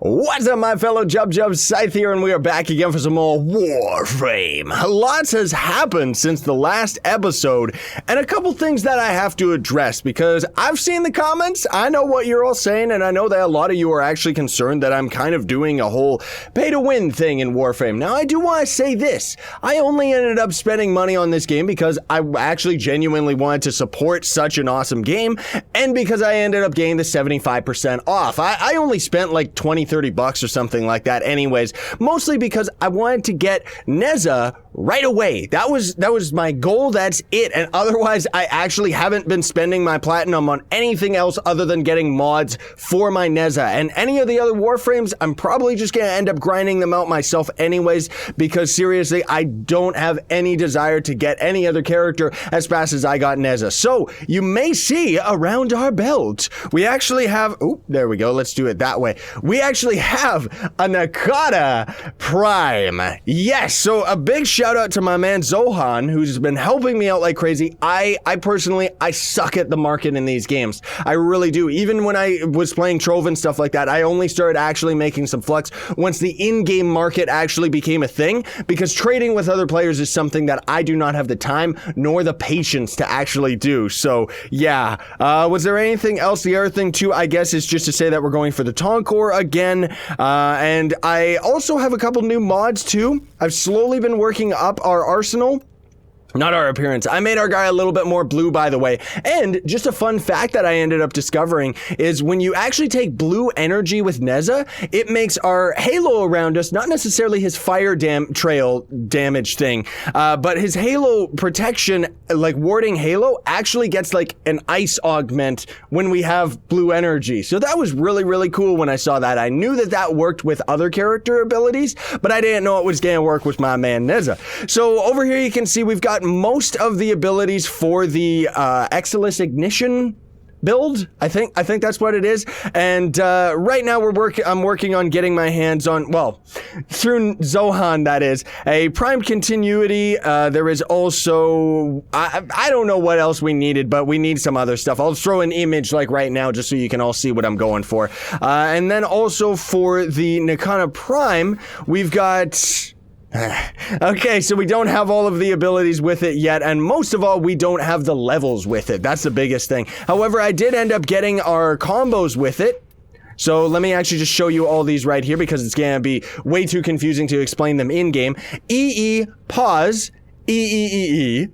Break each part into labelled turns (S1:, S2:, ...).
S1: What's up, my fellow Jub Scythe here, and we are back again for some more Warframe. Lots has happened since the last episode, and a couple things that I have to address, because I've seen the comments, I know what you're all saying, and I know that a lot of you are actually concerned that I'm kind of doing a whole pay-to-win thing in Warframe. Now, I do want to say this. I only ended up spending money on this game because I actually genuinely wanted to support such an awesome game, and because I ended up getting the 75% off. I only spent like $20-30 or something like that anyways, mostly because I wanted to get Nezha right away. That was my goal. That's it. And otherwise, I actually haven't been spending my platinum on anything else other than getting mods for my Nezha. And any of the other Warframes, I'm probably just going to end up grinding them out myself anyways, because seriously, I don't have any desire to get any other character as fast as I got Nezha. So you may see around our belt, we actually have, oh, there we go. Let's do it that way. We actually have a NIKANA Prime. Yes. So a big shout out to my man Zohan, who's been helping me out like crazy. I personally suck at the market in these games. I really do. Even when I was playing Trove and stuff like that, I only started actually making some flux once the in-game market actually became a thing, because trading with other players is something that I do not have the time nor the patience to actually do. So yeah, was there anything else? The other thing too, I guess, is just to say that we're going for the Tonkor again, and I also have a couple new mods too. I've slowly been working up our arsenal. Not our appearance. I made our guy a little bit more blue, by the way. And just a fun fact that I ended up discovering is when you actually take blue energy with Nezha, it makes our halo around us, not necessarily his fire trail damage thing, but his halo protection, like warding halo, actually gets like an ice augment when we have blue energy. So that was really, really cool when I saw that. I knew that that worked with other character abilities, but I didn't know it was going to work with my man Nezha. So over here you can see we've got most of the abilities for the Exilus Ignition build. I think that's what it is. And right now I'm working on getting my hands on, well, through Zohan, that is, a Prime Continuity. There is also, I don't know what else we needed, but we need some other stuff. I'll throw an image like right now just so you can all see what I'm going for. And then also for the NIKANA Prime, we've got... Okay, so we don't have all of the abilities with it yet, and most of all, we don't have the levels with it. That's the biggest thing. However, I did end up getting our combos with it. So let me actually just show you all these right here, because it's gonna be way too confusing to explain them in-game. E, pause, E,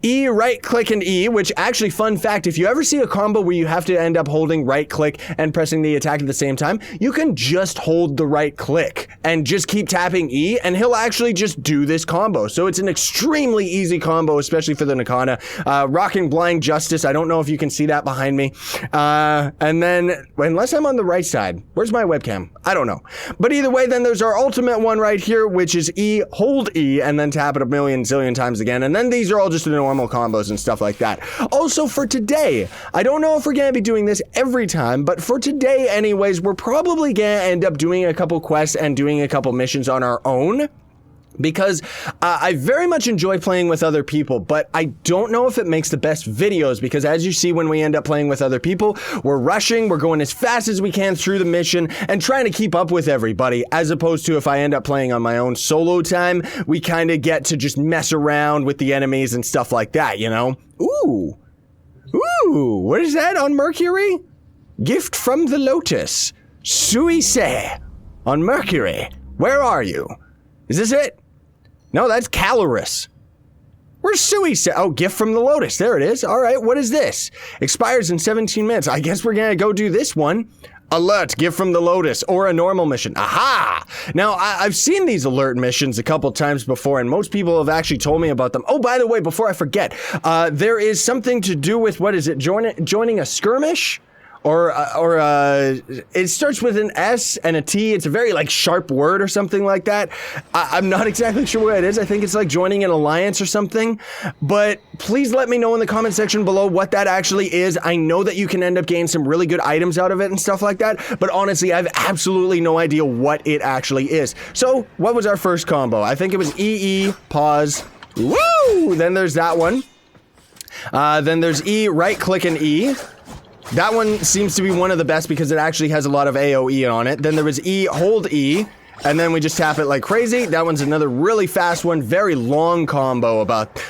S1: E, right click, and E, which actually, fun fact, if you ever see a combo where you have to end up holding right click and pressing the attack at the same time, you can just hold the right click and just keep tapping E, and he'll actually just do this combo. So it's an extremely easy combo, especially for the NIKANA. Rocking Blind Justice, I don't know if you can see that behind me. And then, unless I'm on the right side, where's my webcam? I don't know. But either way, then there's our ultimate one right here, which is E, hold E, and then tap it a million zillion times again. And then these are all just the normal combos and stuff like that. Also for today, I don't know if we're gonna be doing this every time, but for today anyways, we're probably gonna end up doing a couple quests and doing a couple missions on our own, because I very much enjoy playing with other people, but I don't know if it makes the best videos, because as you see, when we end up playing with other people, we're rushing, we're going as fast as we can through the mission and trying to keep up with everybody, as opposed to if I end up playing on my own solo time, we kind of get to just mess around with the enemies and stuff like that, you know? Ooh, what is that on Mercury? Gift from the Lotus. Scythe on Mercury. Where are you? Is this it? No, that's Calorus. Where's Scythe? Oh, gift from the Lotus. There it is. All right, what is this? Expires in 17 minutes. I guess we're gonna go do this one. Alert, gift from the Lotus, or a normal mission. Aha! Now, I've seen these alert missions a couple times before, and most people have actually told me about them. Oh, by the way, before I forget, there is something to do with, what is it, joining a skirmish? Or it starts with an S and a T. It's a very, like, sharp word or something like that. I'm not exactly sure what it is. I think it's like joining an alliance or something. But please let me know in the comment section below what that actually is. I know that you can end up getting some really good items out of it and stuff like that. But honestly, I have absolutely no idea what it actually is. So, what was our first combo? I think it was E, pause. Woo! Then there's that one. Then there's E, right click, and E. That one seems to be one of the best because it actually has a lot of AoE on it. Then there was E, hold E, and then we just tap it like crazy. That one's another really fast one, very long combo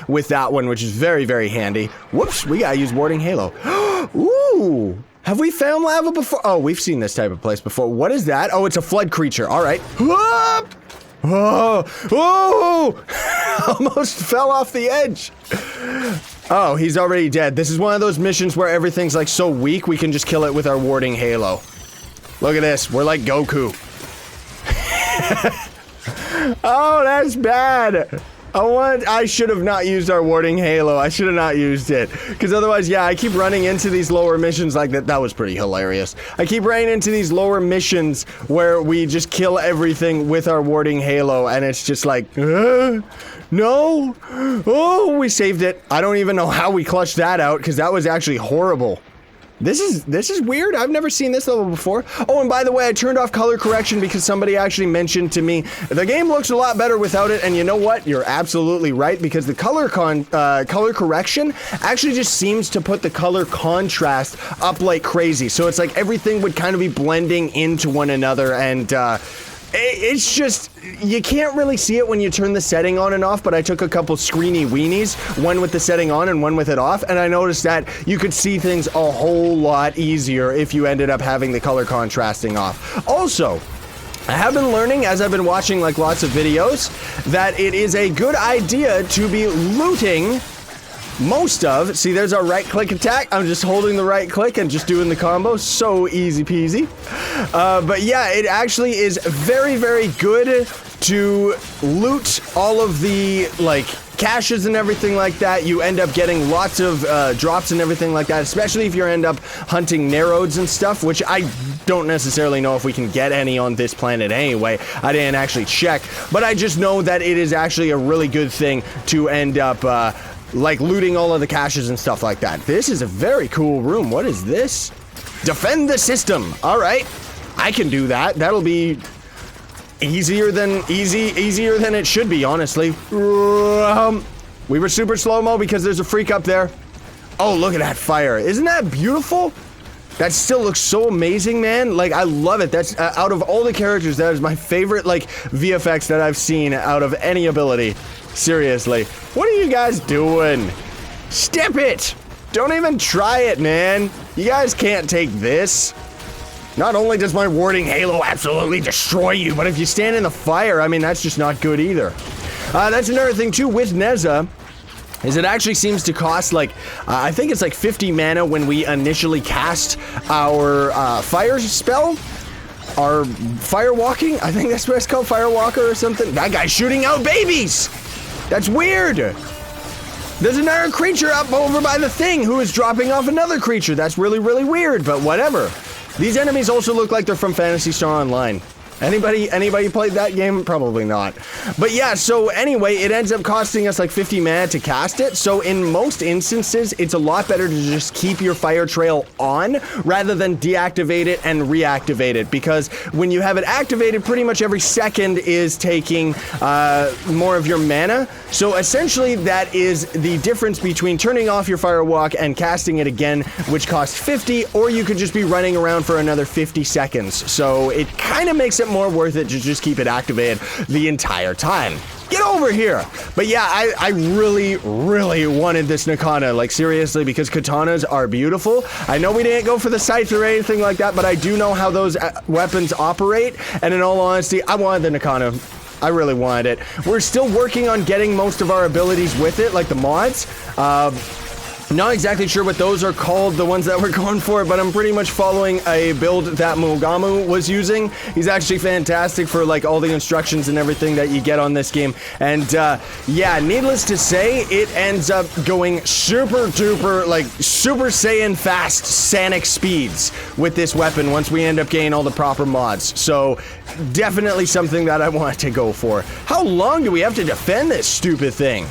S1: with that one, which is very, very handy. Whoops, we gotta use Warding Halo. Ooh, have we found lava before? Oh, we've seen this type of place before. What is that? Oh, it's a flood creature, all right. Whoop! Oh, oh, almost fell off the edge. Oh, he's already dead. This is one of those missions where everything's like so weak, we can just kill it with our Warding Halo. Look at this, we're like Goku. Oh, that's bad. I should have not used our Warding Halo. I should have not used it. Because otherwise, yeah, I keep running into these lower missions like that. That was pretty hilarious. I keep running into these lower missions where we just kill everything with our Warding Halo. And it's just like, no. Oh, we saved it. I don't even know how we clutched that out because that was actually horrible. This is weird. I've never seen this level before. Oh, and by the way, I turned off color correction because somebody actually mentioned to me, the game looks a lot better without it, and you know what? You're absolutely right, because the color correction actually just seems to put the color contrast up like crazy. So it's like everything would kind of be blending into one another, and it's just, you can't really see it when you turn the setting on and off, but I took a couple screeny weenies, one with the setting on and one with it off, and I noticed that you could see things a whole lot easier if you ended up having the color contrasting off. Also, I have been learning, as I've been watching like lots of videos, that it is a good idea to be looting see, there's our right click attack. I'm just holding the right click and just doing the combo. So easy peasy. But yeah, it actually is very, very good to loot all of the, like, caches and everything like that. You end up getting lots of drops and everything like that, especially if you end up hunting Nerodes and stuff, which I don't necessarily know if we can get any on this planet anyway. I didn't actually check, but I just know that it is actually a really good thing to end up like looting all of the caches and stuff like that. This is a very cool room. What is this? Defend the system. All right, I can do that. That'll be easier than it should be, honestly. We were super slow-mo because there's a freak up there. Oh, look at that fire. Isn't that beautiful? That still looks so amazing, man. Like, I love it. That's out of all the characters, that is my favorite, like, VFX that I've seen out of any ability. Seriously. What are you guys doing? Step it! Don't even try it, man. You guys can't take this. Not only does my Warding Halo absolutely destroy you, but if you stand in the fire, I mean, that's just not good either. That's another thing, too, with Nezha, is it actually seems to cost, like, I think it's like 50 mana when we initially cast our fire spell. Our fire walking? I think that's what it's called, fire walker or something. That guy's shooting out babies! That's weird! There's another creature up over by the thing who is dropping off another creature. That's really, really weird, but whatever. These enemies also look like they're from Phantasy Star Online. Anybody played that game? Probably not. But yeah, so anyway, it ends up costing us like 50 mana to cast it. So in most instances, it's a lot better to just keep your fire trail on rather than deactivate it and reactivate it. Because when you have it activated, pretty much every second is taking more of your mana. So essentially, that is the difference between turning off your firewalk and casting it again, which costs 50, or you could just be running around for another 50 seconds. So it kind of makes it more worth it to just keep it activated the entire time. Get over here! But yeah, I really, really wanted this Nikana, like seriously, because katanas are beautiful. I know we didn't go for the Scythe or anything like that, but I do know how those weapons operate, and in all honesty, I wanted the Nikana. I really wanted it. We're still working on getting most of our abilities with it, like the mods. Not exactly sure what those are called, the ones that we're going for, but I'm pretty much following a build that Mugamu was using. He's actually fantastic for like all the instructions and everything that you get on this game. And yeah, needless to say, it ends up going super duper, like Super Saiyan fast Sonic speeds with this weapon once we end up getting all the proper mods. So definitely something that I want to go for. How long do we have to defend this stupid thing?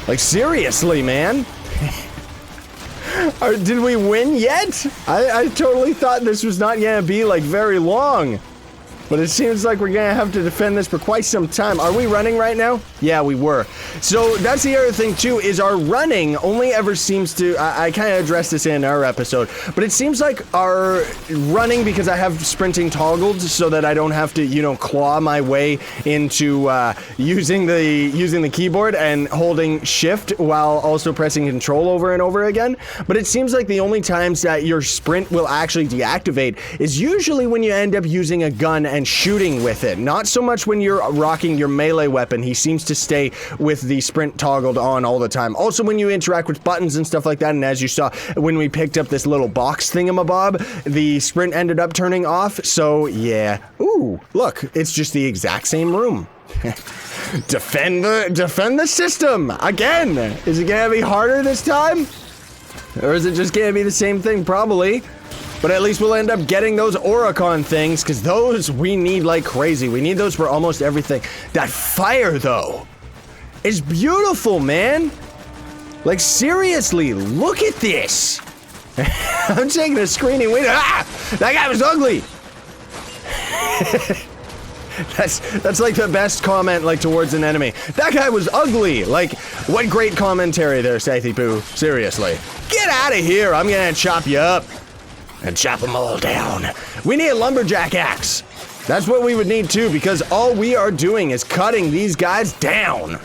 S1: Like seriously, man. Did we win yet? I totally thought this was not gonna be like very long. But it seems like we're gonna have to defend this for quite some time. Are we running right now? Yeah, we were. So that's the other thing too, is our running only ever seems to, I kind of addressed this in our episode, but it seems like our running, because I have sprinting toggled so that I don't have to, you know, claw my way into using the keyboard and holding shift while also pressing control over and over again. But it seems like the only times that your sprint will actually deactivate is usually when you end up using a gun and shooting with it. Not so much when you're rocking your melee weapon. He seems to stay with the sprint toggled on all the time. Also when you interact with buttons and stuff like that, and as you saw when we picked up this little box thingamabob, the sprint ended up turning off. So yeah. Ooh, look, it's just the exact same room. Defend the system again. Is it gonna be harder this time? Or is it just gonna be the same thing? Probably. But at least we'll end up getting those Oricon things, because those we need like crazy. We need those for almost everything. That fire, though, is beautiful, man. Like, seriously, look at this. I'm taking a screening window. Ah! That guy was ugly. That's like the best comment, like, towards an enemy. That guy was ugly. Like, what great commentary there, ScythePlays. Seriously. Get out of here. I'm gonna chop you up. And chop them all down. We need a lumberjack axe. That's what we would need too, because all we are doing is cutting these guys down.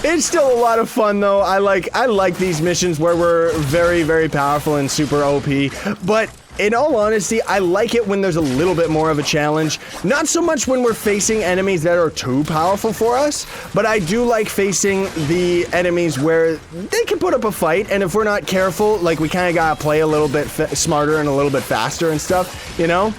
S1: It's still a lot of fun though. I like these missions where we're very, very powerful and super OP, but in all honesty, I like it when there's a little bit more of a challenge. Not so much when we're facing enemies that are too powerful for us, but I do like facing the enemies where they can put up a fight, and if we're not careful, like, we kind of gotta play a little bit smarter and a little bit faster and stuff, you know?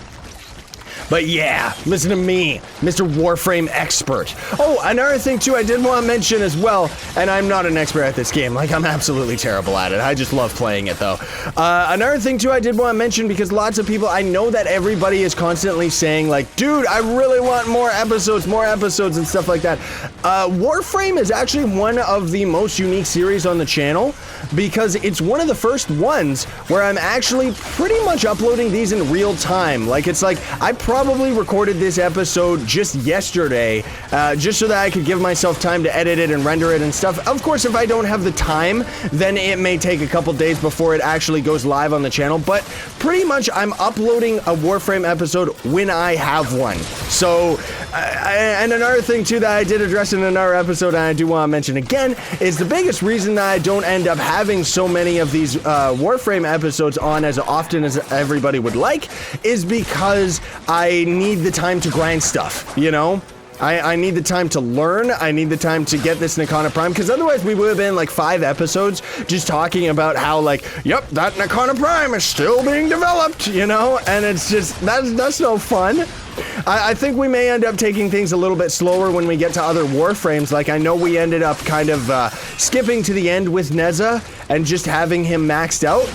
S1: But yeah, listen to me, Mr. Warframe expert. Oh, another thing too I did want to mention as well, and I'm not an expert at this game, like, I'm absolutely terrible at it. I just love playing it though. Another thing too I did want to mention, because lots of people, I know that everybody is constantly saying like, dude, I really want more episodes and stuff like that. Warframe is actually one of the most unique series on the channel, because it's one of the first ones where I'm actually pretty much uploading these in real time. Like, it's like, I probably recorded this episode just yesterday, just so that I could give myself time to edit it and render it and stuff. Of course, if I don't have the time, then it may take a couple days before it actually goes live on the channel, but pretty much I'm uploading a Warframe episode when I have one. So, and another thing too that I did address in another episode, and I do want to mention again, is the biggest reason that I don't end up having so many of these Warframe episodes on as often as everybody would like, is because I need the time to grind stuff, you know? I need the time to learn, I need the time to get this Nikana Prime, because otherwise we would have been like 5 episodes just talking about how, like, yep, that Nikana Prime is still being developed, you know? And it's just, that's no fun. I think we may end up taking things a little bit slower when we get to other Warframes. Like, I know we ended up kind of skipping to the end with Nezha and just having him maxed out.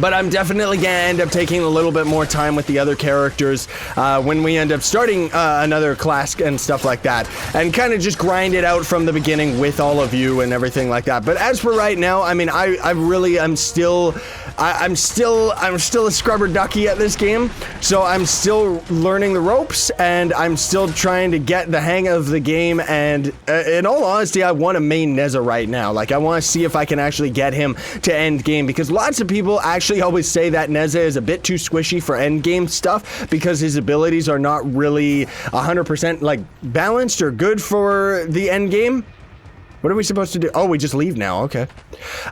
S1: But I'm definitely gonna end up taking a little bit more time with the other characters when we end up starting another class and stuff like that, and kind of just grind it out from the beginning with all of you and everything like that. But as for right now, I mean, I'm still a scrubber ducky at this game, so I'm still learning the ropes, and I'm still trying to get the hang of the game, and in all honesty, I want to main Nezha right now. Like, I want to see if I can actually get him to Endgame, because lots of people actually always say that Nezha is a bit too squishy for Endgame stuff, because his abilities are not really 100% like balanced or good for the Endgame. What are we supposed to do? Oh, we just leave now, okay.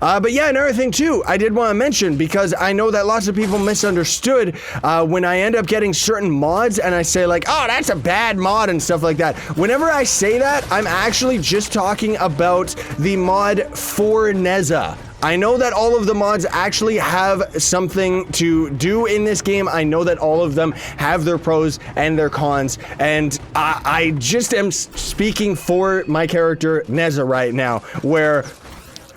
S1: But yeah, another thing too, I did want to mention, because I know that lots of people misunderstood when I end up getting certain mods and I say like, oh, that's a bad mod and stuff like that. Whenever I say that, I'm actually just talking about the mod for Nezha. I know that all of the mods actually have something to do in this game. I know that all of them have their pros and their cons, and I just am speaking for my character Nezha right now, where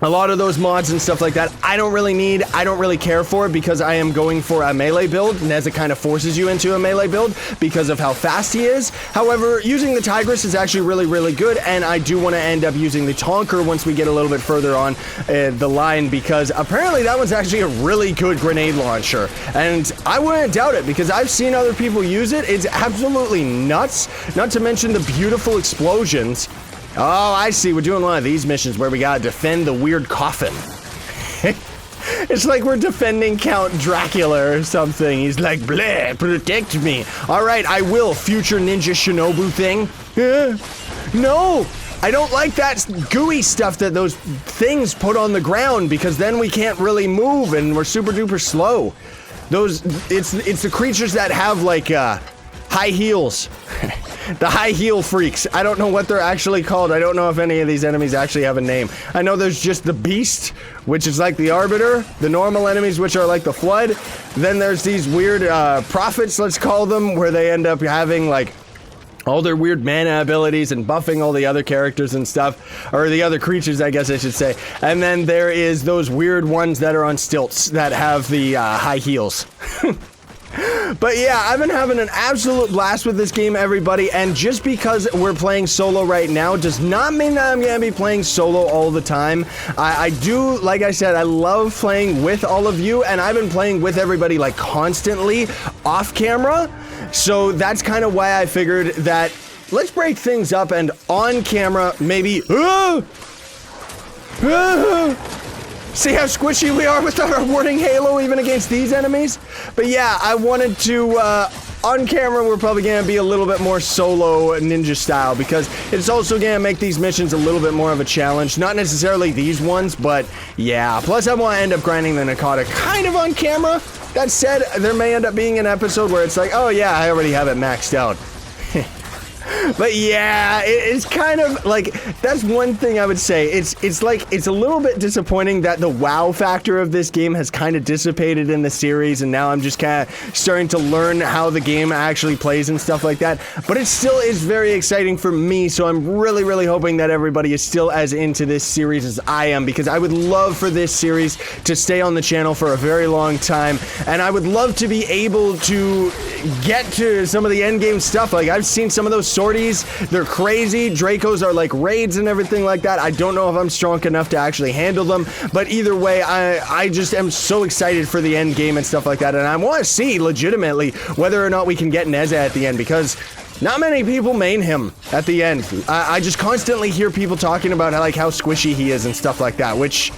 S1: A lot of those mods and stuff like that, I don't really care for because I am going for a melee build. Nezha kind of forces you into a melee build because of how fast he is. However, using the Tigress is actually really, really good, and I do want to end up using the Tonker once we get a little bit further on the line, because apparently that one's actually a really good grenade launcher. And I wouldn't doubt it because I've seen other people use it. It's absolutely nuts, not to mention the beautiful explosions. Oh, I see. We're doing one of these missions where we gotta defend the weird coffin. It's like we're defending Count Dracula or something. He's like, bleh, protect me. All right, I will. Future Ninja Shinobu thing. No, I don't like that gooey stuff that those things put on the ground, because then we can't really move and we're super duper slow. It's the creatures that have like high heels. The high heel freaks. I don't know what they're actually called. I don't know if any of these enemies actually have a name. I know there's just the Beast, which is like the Arbiter, the normal enemies, which are like the Flood. Then there's these weird prophets, let's call them, where they end up having like all their weird mana abilities and buffing all the other characters and stuff, or the other creatures, I guess I should say. And then there is those weird ones that are on stilts that have the high heels. But yeah, I've been having an absolute blast with this game, everybody, and just because we're playing solo right now does not mean that I'm gonna be playing solo all the time. I do, like I said, I love playing with all of you, and I've been playing with everybody like constantly off camera, so that's kind of why I figured that let's break things up and on camera maybe see how squishy we are with our warding halo even against these enemies? But yeah, I wanted to, on camera, we're probably gonna be a little bit more solo ninja style, because it's also gonna make these missions a little bit more of a challenge. Not necessarily these ones, but yeah. Plus, I want to end up grinding the Nikana kind of on camera. That said, there may end up being an episode where it's like, oh yeah, I already have it maxed out. But yeah, it's kind of like, that's one thing I would say. It's like, it's a little bit disappointing that the wow factor of this game has kind of dissipated in the series, and now I'm just kind of starting to learn how the game actually plays and stuff like that. But it still is very exciting for me, so I'm really, really hoping that everybody is still as into this series as I am, because I would love for this series to stay on the channel for a very long time, and I would love to be able to get to some of the endgame stuff. Like, I've seen some of those sorties, they're crazy. Dracos are like raids and everything like that. I don't know if I'm strong enough to actually handle them, but either way, I just am so excited for the end game and stuff like that, and I want to see legitimately whether or not we can get Nezha at the end, because not many people main him at the end. I just constantly hear people talking about how squishy he is and stuff like that, which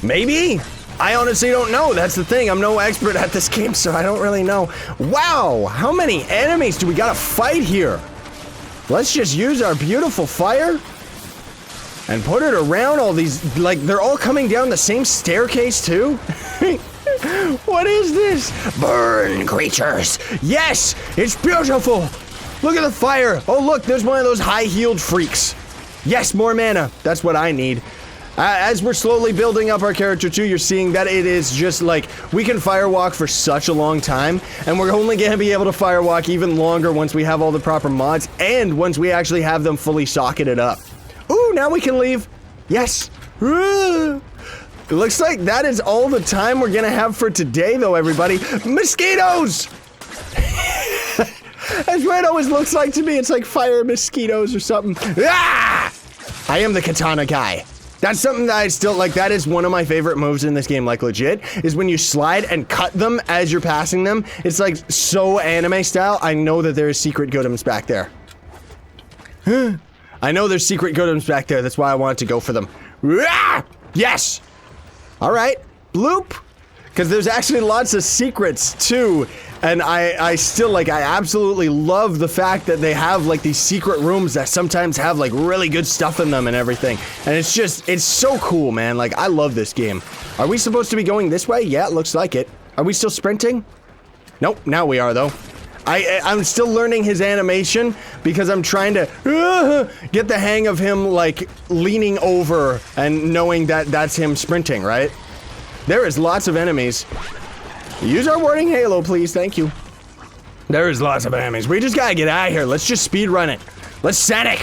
S1: maybe? I honestly don't know. That's the thing. I'm no expert at this game, so I don't really know. Wow, how many enemies do we gotta fight here? Let's just use our beautiful fire and put it around all these, like, they're all coming down the same staircase too? What is this? Burn, creatures. Yes, it's beautiful. Look at the fire. Oh, look, there's one of those high-heeled freaks. Yes, more mana. That's what I need. As we're slowly building up our character too, you're seeing that it is just like, we can firewalk for such a long time, and we're only going to be able to firewalk even longer once we have all the proper mods, and once we actually have them fully socketed up. Ooh, now we can leave. Yes. It looks like that is all the time we're going to have for today, though, everybody. Mosquitoes! That's what it always looks like to me. It's like fire mosquitoes or something. Ah! I am the katana guy. That's something that I still like. That is one of my favorite moves in this game, like legit, is when you slide and cut them as you're passing them. It's like so anime style. I know that there's secret Gotems back there. I know there's secret Gotems back there. That's why I wanted to go for them. Yes! All right, bloop. Because there's actually lots of secrets too, and I still, like, I absolutely love the fact that they have like these secret rooms that sometimes have like really good stuff in them and everything, and it's just, it's so cool, man. Like, I love this game. Are we supposed to be going this way? Yeah, it looks like it. Are we still sprinting? Nope, now we are though. I'm still learning his animation because I'm trying to get the hang of him like leaning over and knowing that that's him sprinting, right? There is lots of enemies. Use our warding halo, please. Thank you. There is lots of enemies. We just gotta get out of here. Let's just speed run it. Let's Sonic.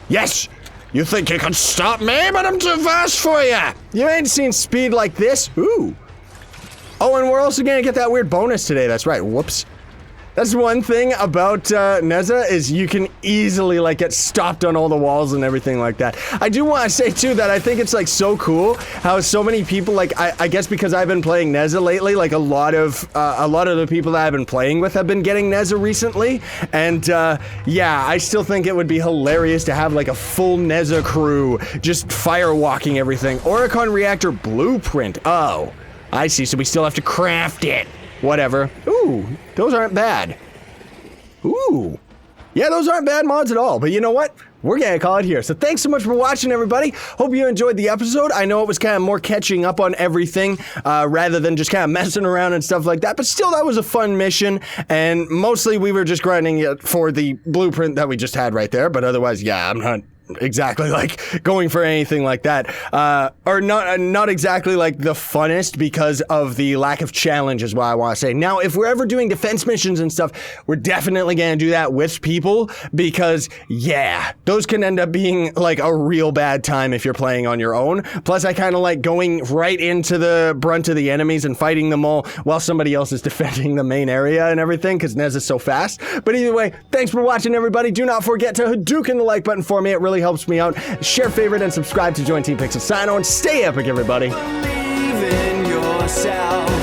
S1: Yes. You think you can stop me, but I'm too fast for you. You ain't seen speed like this. Ooh. Oh, and we're also gonna get that weird bonus today. That's right. Whoops. That's one thing about Nezha is you can easily like get stopped on all the walls and everything like that. I do want to say too that I think it's like so cool how so many people like I guess because I've been playing Nezha lately, like a lot of the people that I've been playing with have been getting Nezha recently, and yeah, I still think it would be hilarious to have like a full Nezha crew just firewalking everything. Oricon reactor blueprint. Oh, I see. So we still have to craft it. Whatever. Ooh, those aren't bad. Ooh. Yeah, those aren't bad mods at all, but you know what? We're gonna call it here. So thanks so much for watching, everybody. Hope you enjoyed the episode. I know it was kind of more catching up on everything, rather than just kind of messing around and stuff like that, but still, that was a fun mission, and mostly we were just grinding it for the blueprint that we just had right there, but otherwise, yeah, I'm not exactly like going for anything like that, or not exactly like the funnest because of the lack of challenge is what I want to say. Now, if we're ever doing defense missions and stuff, we're definitely gonna do that with people because yeah, those can end up being like a real bad time if you're playing on your own. Plus, I kind of like going right into the brunt of the enemies and fighting them all while somebody else is defending the main area and everything because Nez is so fast. But either way, thanks for watching, everybody. Do not forget to Hadouken the like button for me. It really helps me out. Share, favorite, and subscribe to join Team Pixel. Sign on. Stay epic, everybody.
S2: Believe in yourself.